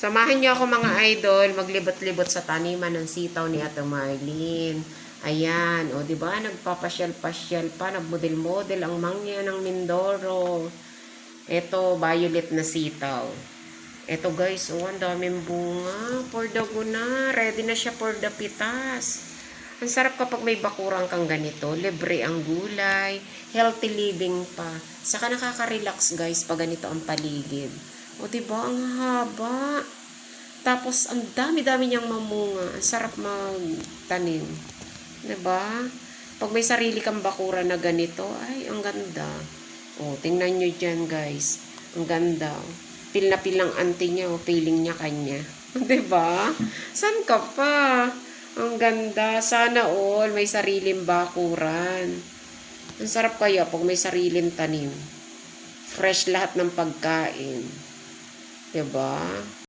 Samahan niyo ako mga idol, maglibot-libot sa taniman ng sitaw ni Ate Marlene. Ayan, o di ba nagpapasyal-pasyal pa, nagmodel-model ang mangya ng Mindoro. Ito, violet na sitaw. Ito guys, oh, ang daming bunga. For the guna, ready na siya for the pitas. Ang sarap kapag may bakurang kang ganito. Libre ang gulay, healthy living pa. Saka nakaka-relax guys pag ganito ang paligid. O diba, ang haba. Tapos, ang dami-dami niyang mamunga. Ang sarap magtanim. Diba? Pag may sarili kang bakura na ganito, ay, ang ganda. O, tingnan nyo dyan guys. Ang ganda. Pil na pil ang auntie niya, o feeling niya kanya. Diba? San ka pa? Ang ganda. Sana all may sariling bakuran. Ang sarap kaya pag may sariling tanim. Fresh lahat ng pagkain. Diba?